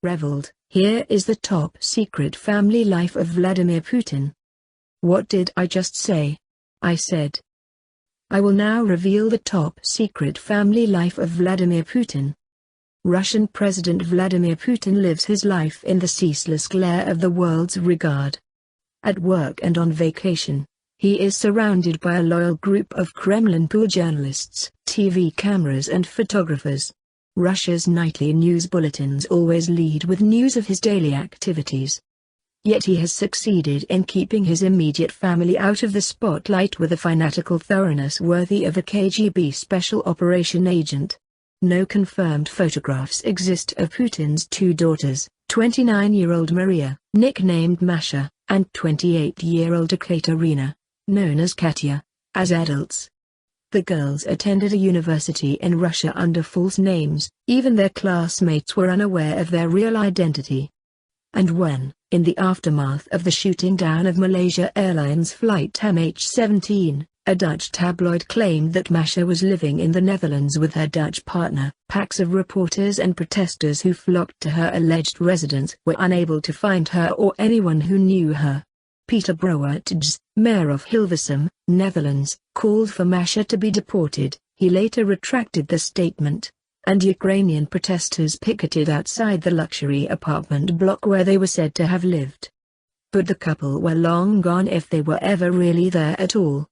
reveled. Here is the top secret family life of Vladimir Putin. What did I just say? I said. I will now reveal the top secret family life of Vladimir Putin. Russian President Vladimir Putin lives his life in the ceaseless glare of the world's regard. At work and on vacation, he is surrounded by a loyal group of Kremlin pool journalists, TV cameras and photographers. Russia's nightly news bulletins always lead with news of his daily activities. Yet he has succeeded in keeping his immediate family out of the spotlight with a fanatical thoroughness worthy of a KGB special operation agent. No confirmed photographs exist of Putin's two daughters, 29-year-old Maria, nicknamed Masha, and 28-year-old Ekaterina, known as Katya, as adults. The girls attended a university in Russia under false names. Even their classmates were unaware of their real identity. And when, in the aftermath of the shooting down of Malaysia Airlines flight MH17, a Dutch tabloid claimed that Masha was living in the Netherlands with her Dutch partner, packs of reporters and protesters who flocked to her alleged residence were unable to find her or anyone who knew her. Peter Broertjes, mayor of Hilversum, Netherlands, called for Masha to be deported. He later retracted the statement, and Ukrainian protesters picketed outside the luxury apartment block where they were said to have lived. But the couple were long gone if they were ever really there at all.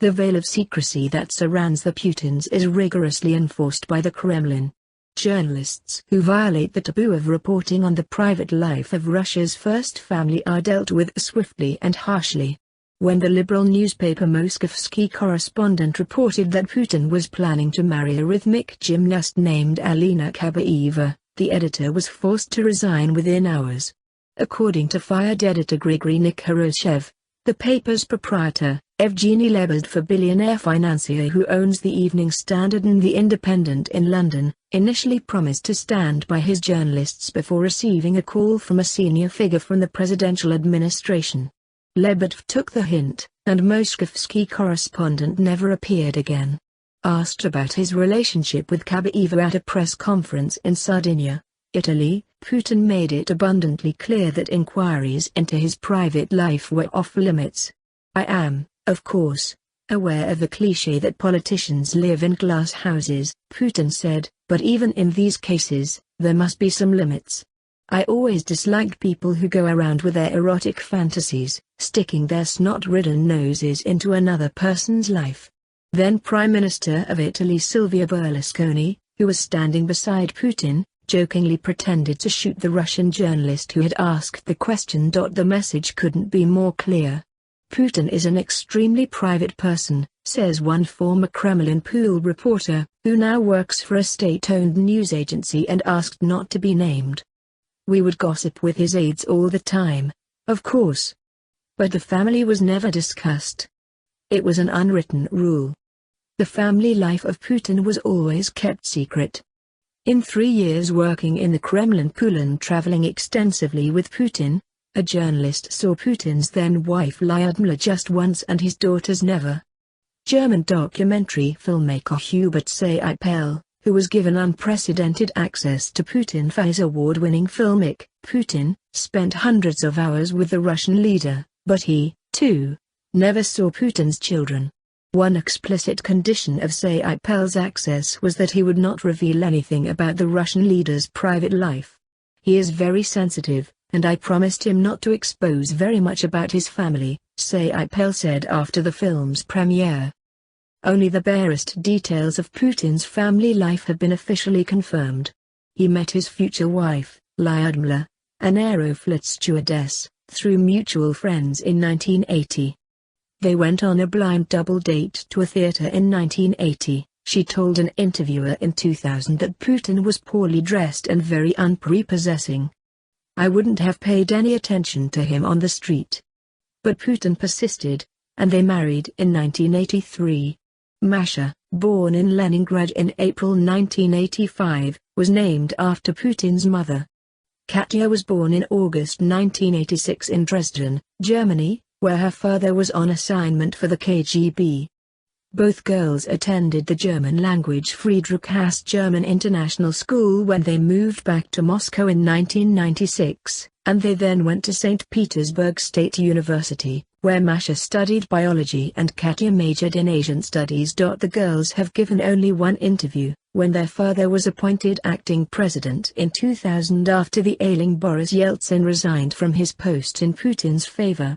The veil of secrecy that surrounds the Putins is rigorously enforced by the Kremlin. Journalists who violate the taboo of reporting on the private life of Russia's first family are dealt with swiftly and harshly. When the liberal newspaper Moskovsky Correspondent reported that Putin was planning to marry a rhythmic gymnast named Alina Kabaeva, the editor was forced to resign within hours. According to fired editor Grigory Nikhoroshev, the paper's proprietor, Evgeny Lebedeva, billionaire financier who owns the Evening Standard and the Independent in London, initially promised to stand by his journalists before receiving a call from a senior figure from the presidential administration. Lebedev took the hint, and Moskovsky Correspondent never appeared again. Asked about his relationship with Kabaeva at a press conference in Sardinia, Italy, Putin made it abundantly clear that inquiries into his private life were off limits. I am, of course, aware of the cliché that politicians live in glass houses, Putin said, but even in these cases, there must be some limits. I always disliked people who go around with their erotic fantasies, sticking their snot-ridden noses into another person's life. Then Prime Minister of Italy Silvio Berlusconi, who was standing beside Putin, jokingly pretended to shoot the Russian journalist who had asked the question. The message couldn't be more clear. Putin is an extremely private person, says one former Kremlin pool reporter, who now works for a state-owned news agency and asked not to be named. We would gossip with his aides all the time, of course. But the family was never discussed. It was an unwritten rule. The family life of Putin was always kept secret. In 3 years working in the Kremlin pool and traveling extensively with Putin, a journalist saw Putin's then-wife Lyudmila just once and his daughters never. German documentary filmmaker Hubert Seipel, who was given unprecedented access to Putin for his award-winning film Putin, spent hundreds of hours with the Russian leader, but he, too, never saw Putin's children. One explicit condition of Seipel's access was that he would not reveal anything about the Russian leader's private life. He is very sensitive, and I promised him not to expose very much about his family, Seipel said after the film's premiere. Only the barest details of Putin's family life have been officially confirmed. He met his future wife, Lyudmila, an Aeroflot stewardess, through mutual friends in 1980. They went on a blind double date to a theater in 1980. She told an interviewer in 2000 that Putin was poorly dressed and very unprepossessing. I wouldn't have paid any attention to him on the street. But Putin persisted, and they married in 1983. Masha, born in Leningrad in April 1985, was named after Putin's mother. Katya was born in August 1986 in Dresden, Germany, where her father was on assignment for the KGB. Both girls attended the German-language Friedrich German International School when they moved back to Moscow in 1996, and they then went to St. Petersburg State University, where Masha studied biology and Katya majored in Asian studies. The girls have given only one interview, when their father was appointed acting president in 2000 after the ailing Boris Yeltsin resigned from his post in Putin's favor.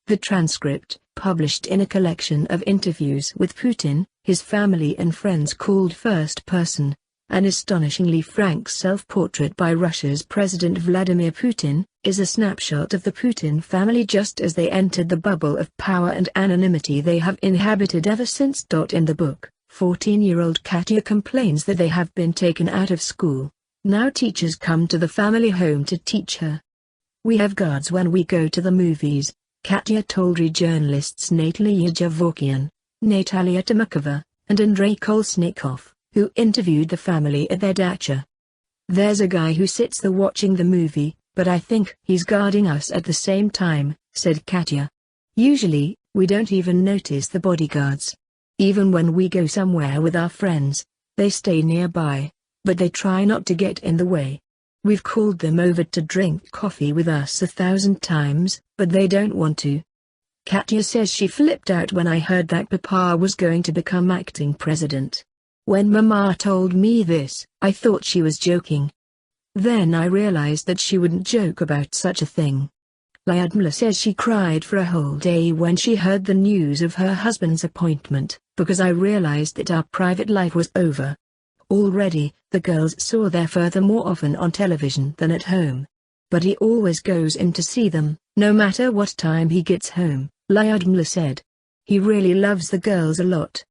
The transcript, published in a collection of interviews with Putin, his family and friends called First Person, an astonishingly frank self-portrait by Russia's President Vladimir Putin, is a snapshot of the Putin family just as they entered the bubble of power and anonymity they have inhabited ever since. In the book, 14-year-old Katya complains that they have been taken out of school. Now teachers come to the family home to teach her. "We have guards when we go to the movies," Katya told journalists Natalia Javorkian, Natalia Tomakova, and Andrei Kolesnikov, who interviewed the family at their dacha. "There's a guy who sits there watching the movie, but I think he's guarding us at the same time," said Katya. "Usually, we don't even notice the bodyguards. Even when we go somewhere with our friends, they stay nearby, but they try not to get in the way. We've called them over to drink coffee with us 1,000 times, but they don't want to." Katya says she flipped out when I heard that Papa was going to become acting president. "When Mama told me this, I thought she was joking. Then I realized that she wouldn't joke about such a thing." Lyudmila says she cried for a whole day when she heard the news of her husband's appointment, because I realized that our private life was over. Already, the girls saw their father more often on television than at home. But he always goes in to see them, no matter what time he gets home, Lyudmila said. He really loves the girls a lot.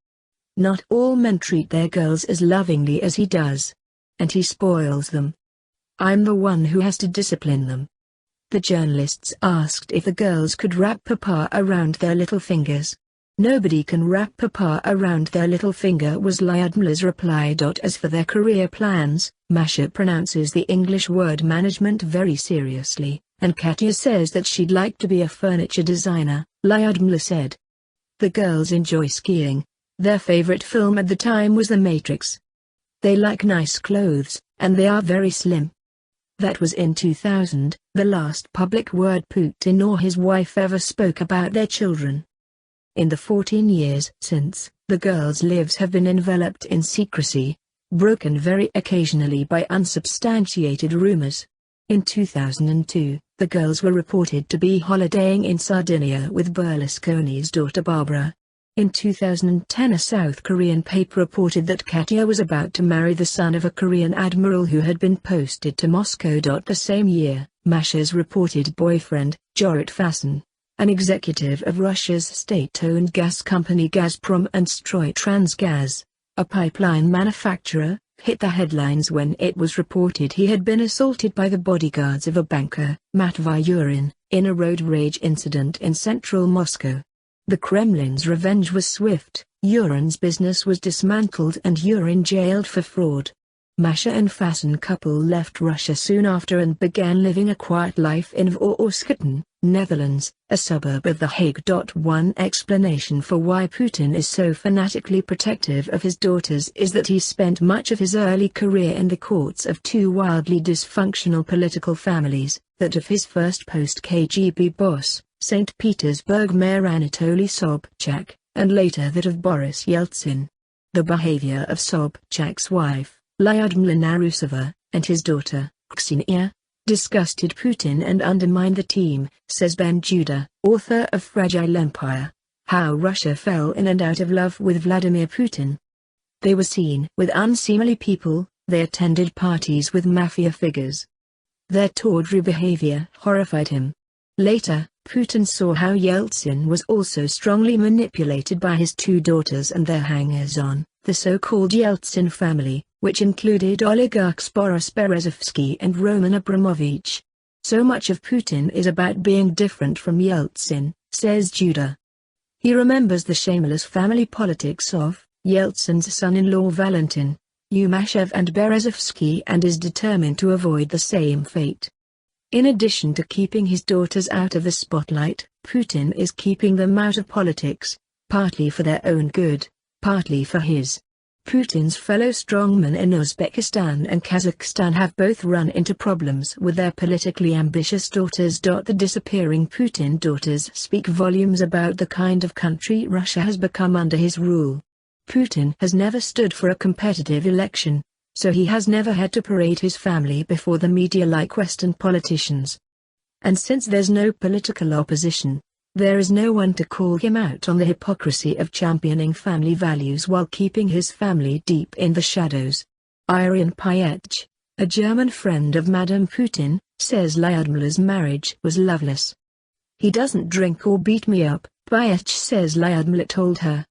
Not all men treat their girls as lovingly as he does. And he spoils them. I'm the one who has to discipline them. The journalists asked if the girls could wrap Papa around their little fingers. "Nobody can wrap Papa around their little finger," was Lyudmila's reply. As for their career plans, Masha pronounces the English word management very seriously, and Katya says that she'd like to be a furniture designer, Lyudmila said. The girls enjoy skiing. Their favorite film at the time was The Matrix. They like nice clothes, and they are very slim. That was in 2000, the last public word Putin or his wife ever spoke about their children. In the 14 years since, the girls' lives have been enveloped in secrecy, broken very occasionally by unsubstantiated rumors. In 2002, the girls were reported to be holidaying in Sardinia with Berlusconi's daughter Barbara. In 2010, a South Korean paper reported that Katya was about to marry the son of a Korean admiral who had been posted to Moscow. The same year, Masha's reported boyfriend, Jorit Fasan, an executive of Russia's state-owned gas company Gazprom and Stroytransgaz, a pipeline manufacturer, hit the headlines when it was reported he had been assaulted by the bodyguards of a banker, Matvei Urin, in a road rage incident in central Moscow. The Kremlin's revenge was swift. Urin's business was dismantled and Urin jailed for fraud. Masha and Fasan couple left Russia soon after and began living a quiet life in Voorschoten, Netherlands, a suburb of The Hague. One explanation for why Putin is so fanatically protective of his daughters is that he spent much of his early career in the courts of two wildly dysfunctional political families, that of his first post-KGB boss, St. Petersburg Mayor Anatoly Sobchak, and later that of Boris Yeltsin. The behavior of Sobchak's wife, Lyudmila Narusova, and his daughter, Ksenia, disgusted Putin and undermined the team, says Ben Judah, author of Fragile Empire: How Russia Fell in and Out of Love with Vladimir Putin. They were seen with unseemly people, they attended parties with mafia figures. Their tawdry behavior horrified him. Later, Putin saw how Yeltsin was also strongly manipulated by his two daughters and their hangers-on, the so-called Yeltsin family, which included oligarchs Boris Berezovsky and Roman Abramovich. So much of Putin is about being different from Yeltsin, says Judah. He remembers the shameless family politics of Yeltsin's son-in-law Valentin, Yumashev and Berezovsky and is determined to avoid the same fate. In addition to keeping his daughters out of the spotlight, Putin is keeping them out of politics, partly for their own good, partly for his. Putin's fellow strongmen in Uzbekistan and Kazakhstan have both run into problems with their politically ambitious daughters. The disappearing Putin daughters speak volumes about the kind of country Russia has become under his rule. Putin has never stood for a competitive election, so he has never had to parade his family before the media like Western politicians. And since there's no political opposition, there is no one to call him out on the hypocrisy of championing family values while keeping his family deep in the shadows. Irene Pietch, a German friend of Madame Putin, says Lyudmila's marriage was loveless. He doesn't drink or beat me up, Pietch says Lyudmila told her.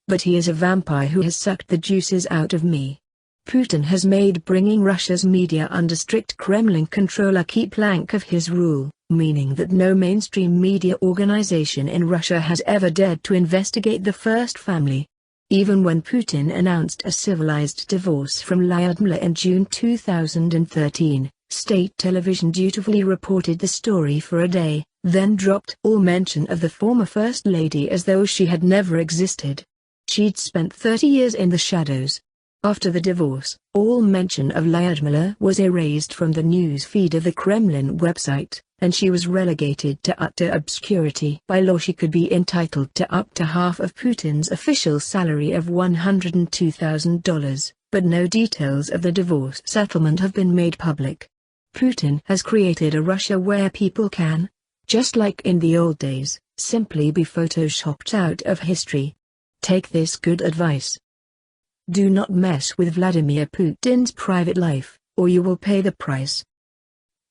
But he is a vampire who has sucked the juices out of me. Putin has made bringing Russia's media under strict Kremlin control a key plank of his rule, meaning that no mainstream media organization in Russia has ever dared to investigate the first family. Even when Putin announced a civilized divorce from Lyudmila in June 2013, state television dutifully reported the story for a day, then dropped all mention of the former First Lady as though she had never existed. She'd spent 30 years in the shadows. After the divorce, all mention of Lyudmila was erased from the news feed of the Kremlin website, and she was relegated to utter obscurity. By law she could be entitled to up to half of Putin's official salary of $102,000, but no details of the divorce settlement have been made public. Putin has created a Russia where people can, just like in the old days, simply be photoshopped out of history. Take this good advice. Do not mess with Vladimir Putin's private life, or you will pay the price.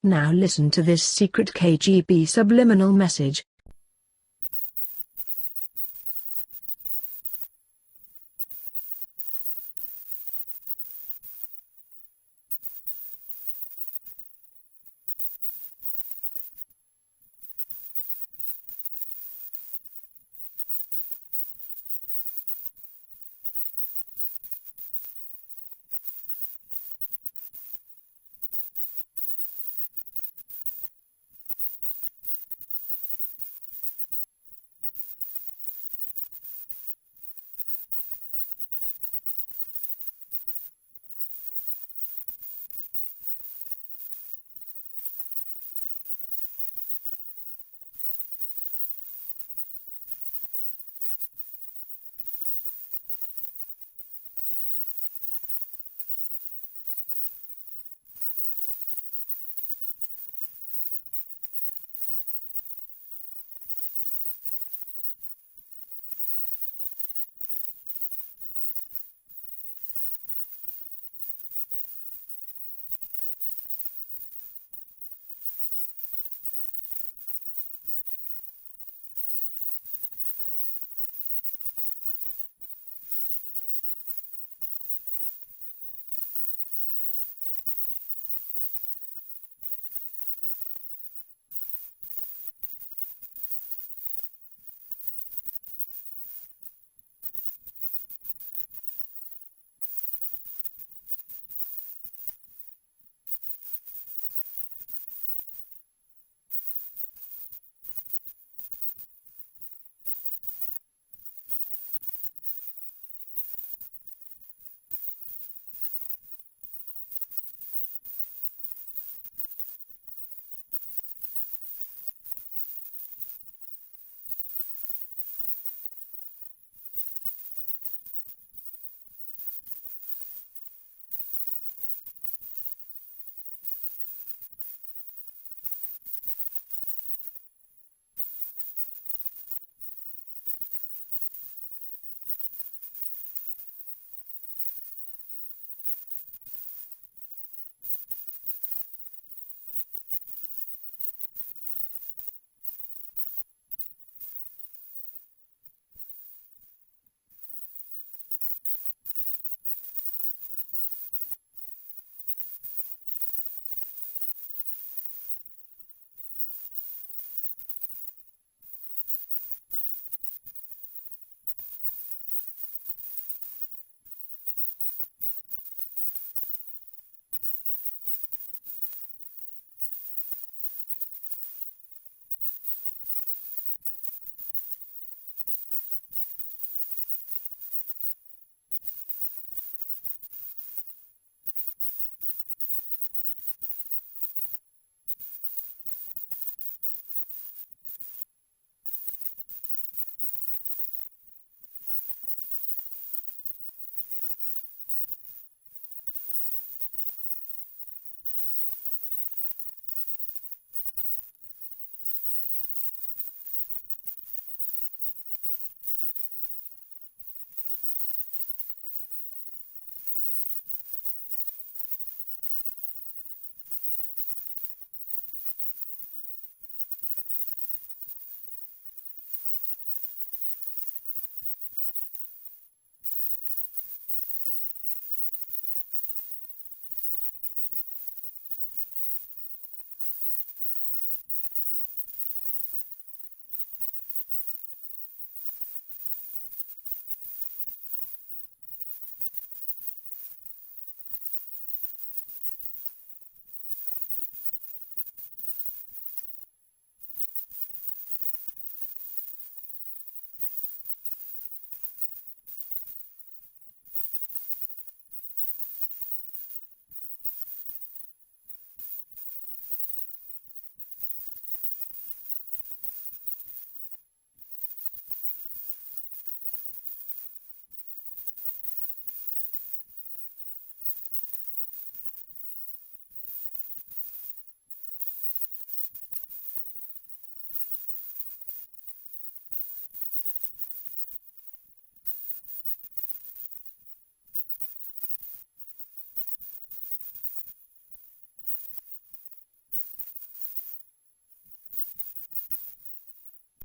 Now listen to this secret KGB subliminal message.